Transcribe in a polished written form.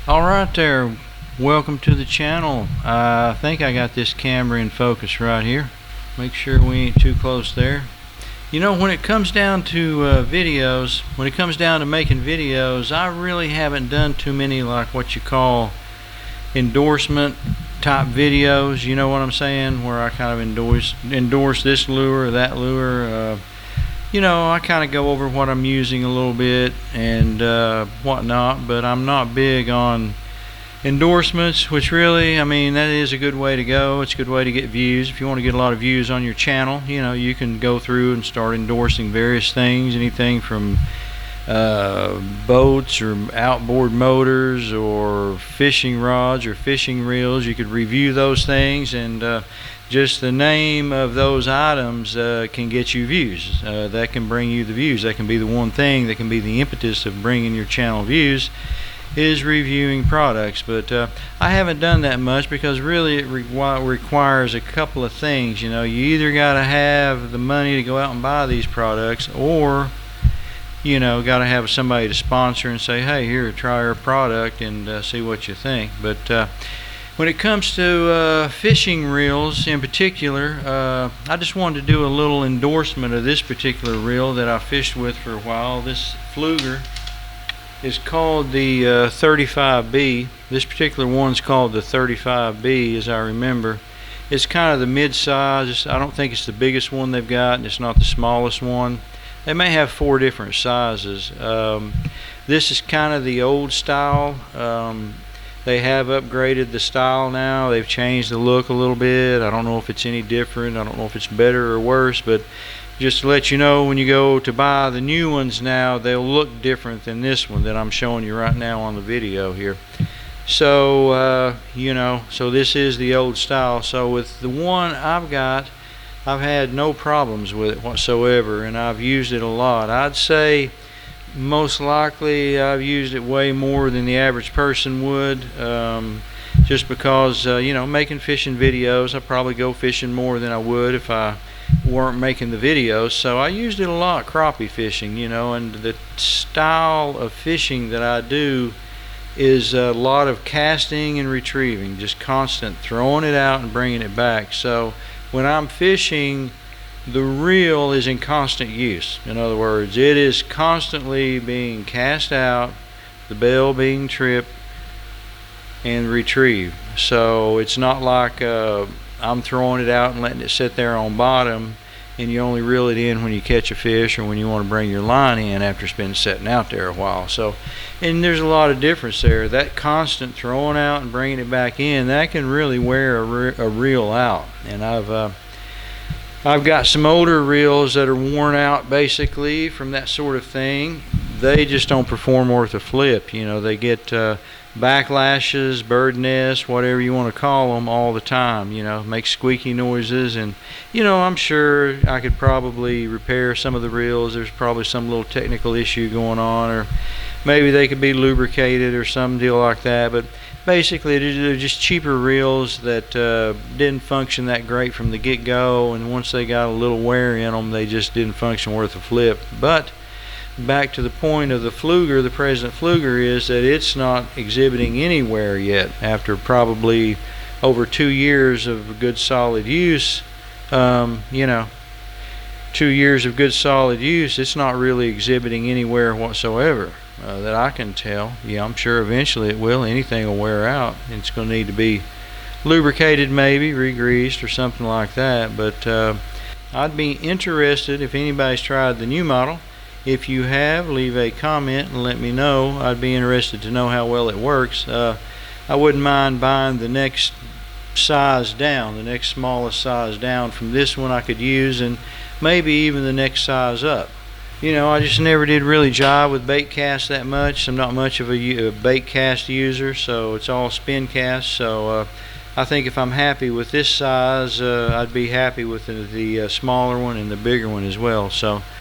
Alright there, welcome to the channel. I think I got this camera in focus right here. Make sure we ain't too close there. You know, when it comes down to videos, when it comes down to making videos, I really haven't done too many like what you call endorsement type videos, you know what I'm saying, where I kind of endorse this lure or that lure. You know, I kind of go over what I'm using a little bit and whatnot, but I'm not big on endorsements, which really, I mean, that is a good way to go. It's a good way to get views. If you want to get a lot of views on your channel, you know, you can go through and start endorsing various things, anything from boats or outboard motors or fishing rods or fishing reels. You could review those things, and just the name of those items can get you views. That can bring you the views. That can be the one thing that can be the impetus of bringing your channel views, is reviewing products. But I haven't done that much because really it requires a couple of things. You know, you either got to have the money to go out and buy these products, or you know, got to have somebody to sponsor and say, hey, here, try our product and see what you think. But when it comes to fishing reels in particular, I just wanted to do a little endorsement of this particular reel that I fished with for a while. This Pflueger is called the 35B. This particular one's called the 35B, as I remember. It's kind of the mid-size. I don't think it's the biggest one they've got, and it's not the smallest one. They may have 4 different sizes. This is kind of the old style. They have upgraded the style now. They've changed the look a little bit. I don't know if it's any different. I don't know if it's better or worse, but just to let you know, when you go to buy the new ones now, they'll look different than this one that I'm showing you right now on the video here. So you know, so this is the old style. So with the one I've got, I've had no problems with it whatsoever, and I've used it a lot. I'd say most likely I've used it way more than the average person would, just because you know, making fishing videos, I probably go fishing more than I would if I weren't making the videos. So I used it a lot crappie fishing, you know, and the style of fishing that I do is a lot of casting and retrieving, just constant throwing it out and bringing it back. So when I'm fishing, the reel is in constant use. In other words, it is constantly being cast out, the bell being tripped and retrieved. So it's not like I'm throwing it out and letting it sit there on bottom and you only reel it in when you catch a fish or when you want to bring your line in after it's been sitting out there a while. So, and there's a lot of difference there. That constant throwing out and bringing it back in, that can really wear a reel out. And I've got some older reels that are worn out basically from that sort of thing. They just don't perform worth a flip. You know, they get backlashes, bird nests, whatever you want to call them, all the time. You know, make squeaky noises, and you know, I'm sure I could probably repair some of the reels. There's probably some little technical issue going on, or maybe they could be lubricated or some deal like that. But basically, they're just cheaper reels that didn't function that great from the get-go, and once they got a little wear in them, they just didn't function worth a flip. But back to the point of the Pflueger, the present Pflueger, is that it's not exhibiting any wear yet. After probably over 2 years of good solid use, you know, 2 years of good solid use, it's not really exhibiting any wear whatsoever that I can tell. Yeah, I'm sure eventually it will. Anything will wear out. It's going to need to be lubricated, maybe re-greased or something like that. But I'd be interested if anybody's tried the new model. If you have, leave a comment and let me know. I'd be interested to know how well it works. I wouldn't mind buying the next size down, the next smallest size down from this one I could use, and maybe even the next size up. You know, I just never did really jive with bait cast that much. I'm not much of a bait cast user, so it's all spin cast. So I think if I'm happy with this size, I'd be happy with the smaller one and the bigger one as well. So